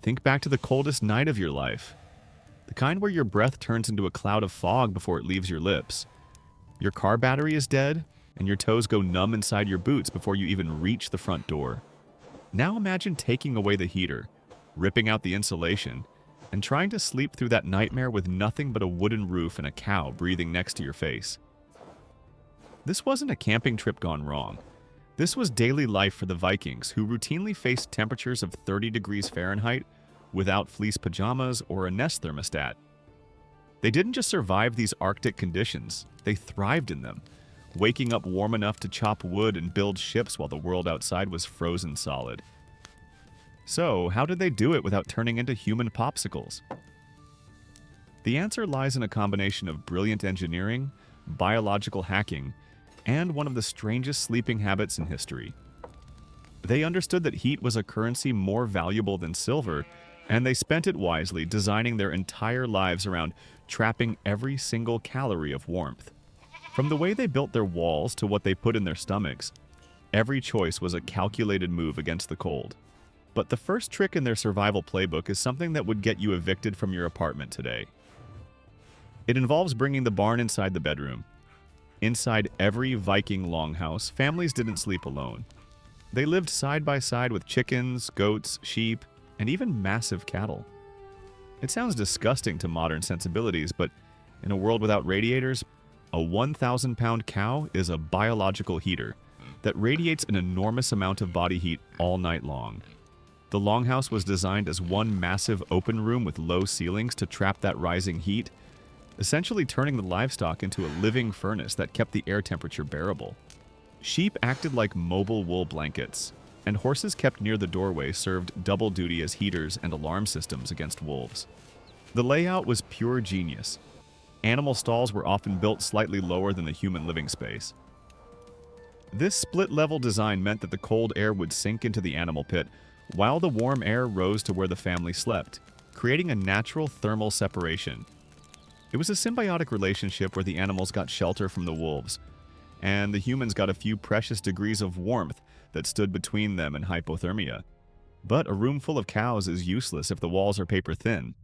Think back to the coldest night of your life, the kind where your breath turns into a cloud of fog before it leaves your lips. Your car battery is dead, and your toes go numb inside your boots before you even reach the front door. Now imagine taking away the heater, ripping out the insulation, and trying to sleep through that nightmare with nothing but a wooden roof and a cow breathing next to your face. This wasn't a camping trip gone wrong. This was daily life for the Vikings, who routinely faced temperatures of 30 degrees Fahrenheit without fleece pajamas or a Nest thermostat. They didn't just survive these Arctic conditions, they thrived in them, waking up warm enough to chop wood and build ships while the world outside was frozen solid. So, how did they do it without turning into human popsicles? The answer lies in a combination of brilliant engineering, biological hacking, and one of the strangest sleeping habits in history. They understood that heat was a currency more valuable than silver, and they spent it wisely, designing their entire lives around trapping every single calorie of warmth. From the way they built their walls to what they put in their stomachs, every choice was a calculated move against the cold. But the first trick in their survival playbook is something that would get you evicted from your apartment today. It involves bringing the barn inside the bedroom. Inside every Viking longhouse, families didn't sleep alone. They lived side by side with chickens, goats, sheep, and even massive cattle. It sounds disgusting to modern sensibilities, but in a world without radiators, a 1,000-pound cow is a biological heater that radiates an enormous amount of body heat all night long. The longhouse was designed as one massive open room with low ceilings to trap that rising heat, essentially turning the livestock into a living furnace that kept the air temperature bearable. Sheep acted like mobile wool blankets, and horses kept near the doorway served double duty as heaters and alarm systems against wolves. The layout was pure genius. Animal stalls were often built slightly lower than the human living space. This split-level design meant that the cold air would sink into the animal pit, while the warm air rose to where the family slept, creating a natural thermal separation. It was a symbiotic relationship where the animals got shelter from the wolves, and the humans got a few precious degrees of warmth that stood between them and hypothermia. But a room full of cows is useless if the walls are paper thin.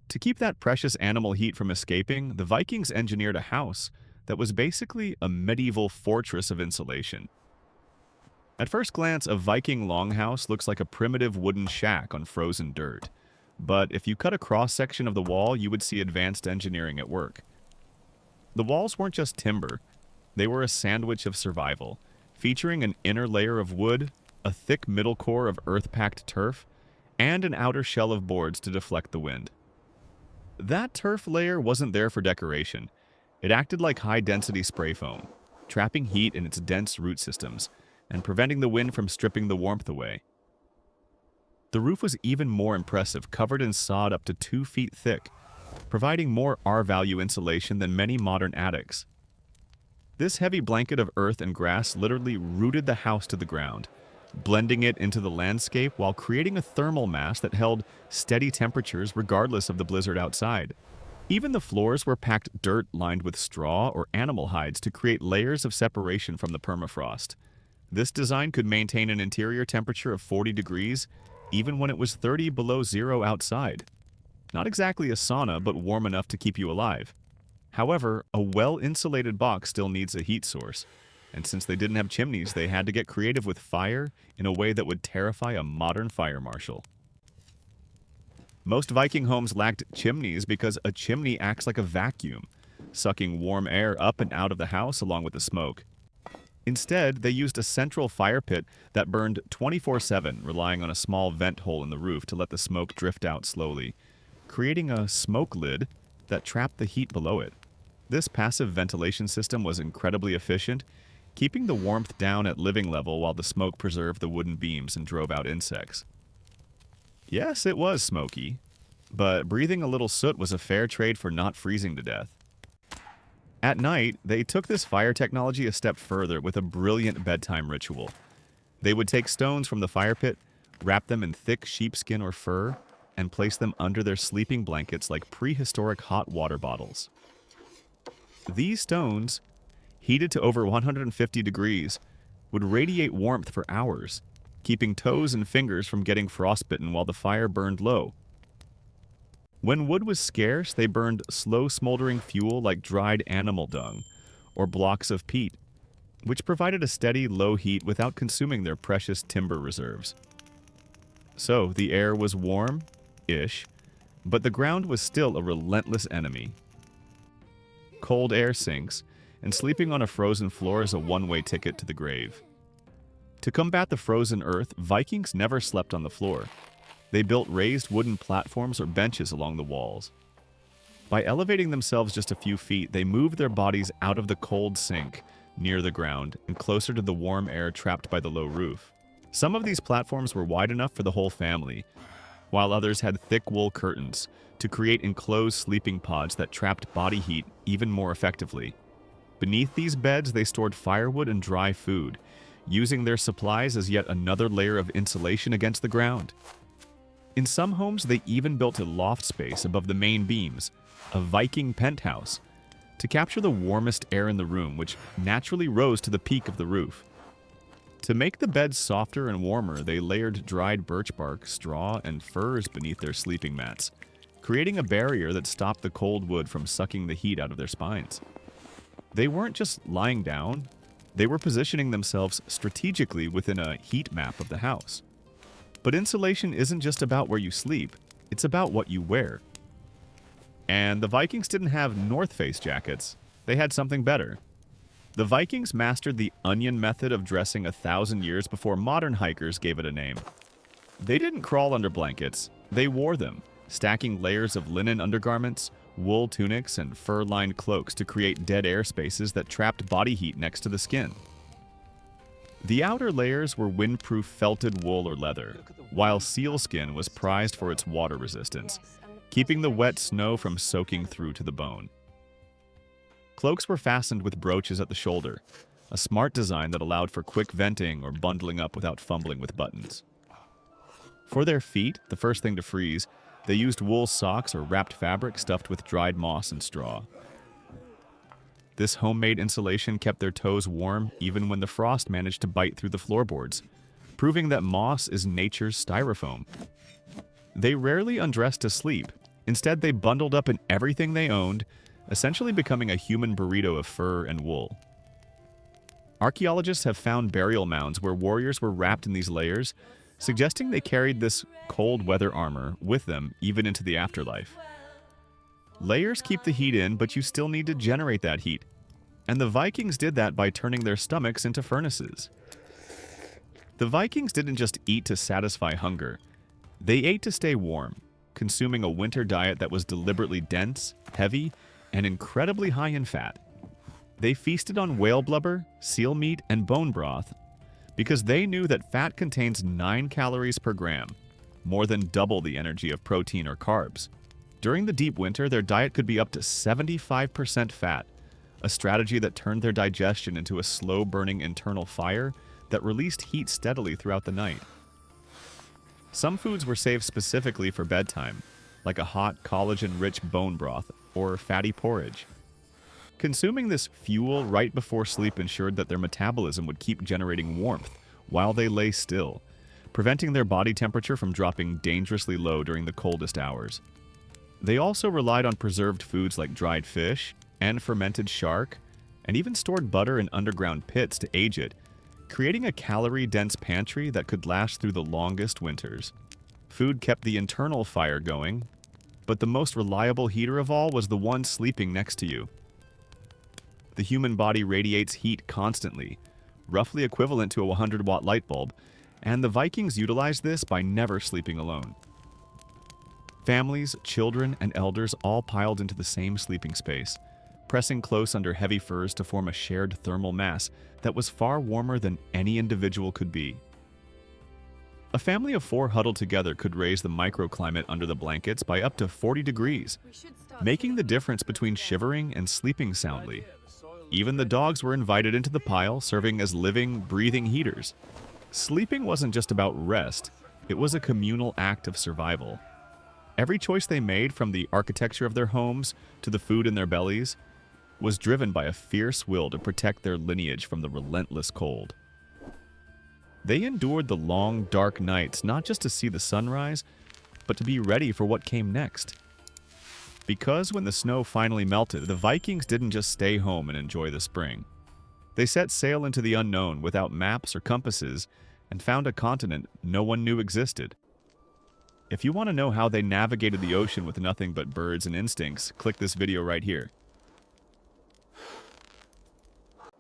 To keep that precious animal heat from escaping, the Vikings engineered a house that was basically a medieval fortress of insulation. At first glance, a Viking longhouse looks like a primitive wooden shack on frozen dirt. But if you cut a cross-section of the wall, you would see advanced engineering at work. The walls weren't just timber. They were a sandwich of survival, featuring an inner layer of wood, a thick middle core of earth-packed turf, and an outer shell of boards to deflect the wind. That turf layer wasn't there for decoration. It acted like high-density spray foam, trapping heat in its dense root systems and preventing the wind from stripping the warmth away. The roof was even more impressive, covered in sod up to 2 feet thick, providing more R-value insulation than many modern attics. This heavy blanket of earth and grass literally rooted the house to the ground, blending it into the landscape while creating a thermal mass that held steady temperatures regardless of the blizzard outside. Even the floors were packed dirt lined with straw or animal hides to create layers of separation from the permafrost. This design could maintain an interior temperature of 40 degrees even when it was 30 below zero outside. Not exactly a sauna, but warm enough to keep you alive. However, a well-insulated box still needs a heat source, and since they didn't have chimneys, they had to get creative with fire in a way that would terrify a modern fire marshal. Most Viking homes lacked chimneys because a chimney acts like a vacuum, sucking warm air up and out of the house along with the smoke. Instead, they used a central fire pit that burned 24/7, relying on a small vent hole in the roof to let the smoke drift out slowly, creating a smoke lid that trapped the heat below it. This passive ventilation system was incredibly efficient, keeping the warmth down at living level while the smoke preserved the wooden beams and drove out insects. Yes, it was smoky, but breathing a little soot was a fair trade for not freezing to death. At night, they took this fire technology a step further with a brilliant bedtime ritual. They would take stones from the fire pit, wrap them in thick sheepskin or fur, and place them under their sleeping blankets like prehistoric hot water bottles. These stones, heated to over 150 degrees, would radiate warmth for hours, keeping toes and fingers from getting frostbitten while the fire burned low. When wood was scarce, they burned slow smoldering fuel like dried animal dung or blocks of peat, which provided a steady, low heat without consuming their precious timber reserves. So the air was warm-ish, but the ground was still a relentless enemy. Cold air sinks, and sleeping on a frozen floor is a one-way ticket to the grave. To combat the frozen earth, Vikings never slept on the floor. They built raised wooden platforms or benches along the walls. By elevating themselves just a few feet, they moved their bodies out of the cold sink near the ground and closer to the warm air trapped by the low roof. Some of these platforms were wide enough for the whole family, while others had thick wool curtains to create enclosed sleeping pods that trapped body heat even more effectively. Beneath these beds, they stored firewood and dry food, using their supplies as yet another layer of insulation against the ground. In some homes, they even built a loft space above the main beams, a Viking penthouse, to capture the warmest air in the room, which naturally rose to the peak of the roof. To make the beds softer and warmer, they layered dried birch bark, straw, and furs beneath their sleeping mats, creating a barrier that stopped the cold wood from sucking the heat out of their spines. They weren't just lying down, they were positioning themselves strategically within a heat map of the house. But insulation isn't just about where you sleep, it's about what you wear. And the Vikings didn't have North Face jackets, they had something better. The Vikings mastered the onion method of dressing 1,000 years before modern hikers gave it a name. They didn't crawl under blankets, they wore them, stacking layers of linen undergarments, wool tunics, and fur-lined cloaks to create dead air spaces that trapped body heat next to the skin. The outer layers were windproof felted wool or leather, while sealskin was prized for its water resistance, keeping the wet snow from soaking through to the bone. Cloaks were fastened with brooches at the shoulder, a smart design that allowed for quick venting or bundling up without fumbling with buttons. For their feet, the first thing to freeze, they used wool socks or wrapped fabric stuffed with dried moss and straw. This homemade insulation kept their toes warm even when the frost managed to bite through the floorboards, proving that moss is nature's styrofoam. They rarely undressed to sleep. Instead, they bundled up in everything they owned, essentially becoming a human burrito of fur and wool. Archaeologists have found burial mounds where warriors were wrapped in these layers, suggesting they carried this cold weather armor with them even into the afterlife. Layers keep the heat in, but you still need to generate that heat. And the Vikings did that by turning their stomachs into furnaces. The Vikings didn't just eat to satisfy hunger. They ate to stay warm, consuming a winter diet that was deliberately dense, heavy, and incredibly high in fat. They feasted on whale blubber, seal meat, and bone broth because they knew that fat contains 9 calories per gram, more than double the energy of protein or carbs. During the deep winter, their diet could be up to 75% fat, a strategy that turned their digestion into a slow-burning internal fire that released heat steadily throughout the night. Some foods were saved specifically for bedtime, like a hot, collagen-rich bone broth or fatty porridge. Consuming this fuel right before sleep ensured that their metabolism would keep generating warmth while they lay still, preventing their body temperature from dropping dangerously low during the coldest hours. They also relied on preserved foods like dried fish and fermented shark, and even stored butter in underground pits to age it, creating a calorie-dense pantry that could last through the longest winters. Food kept the internal fire going, but the most reliable heater of all was the one sleeping next to you. The human body radiates heat constantly, roughly equivalent to a 100-watt light bulb, and the Vikings utilized this by never sleeping alone. Families, children, and elders all piled into the same sleeping space, pressing close under heavy furs to form a shared thermal mass that was far warmer than any individual could be. A family of 4 huddled together could raise the microclimate under the blankets by up to 40 degrees, making the difference between shivering and sleeping soundly. Even the dogs were invited into the pile, serving as living, breathing heaters. Sleeping wasn't just about rest, it was a communal act of survival. Every choice they made, from the architecture of their homes to the food in their bellies, was driven by a fierce will to protect their lineage from the relentless cold. They endured the long, dark nights not just to see the sunrise, but to be ready for what came next. Because when the snow finally melted, the Vikings didn't just stay home and enjoy the spring. They set sail into the unknown without maps or compasses and found a continent no one knew existed. If you want to know how they navigated the ocean with nothing but birds and instincts, click this video right here.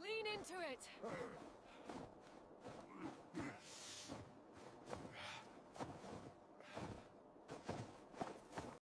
Lean into it.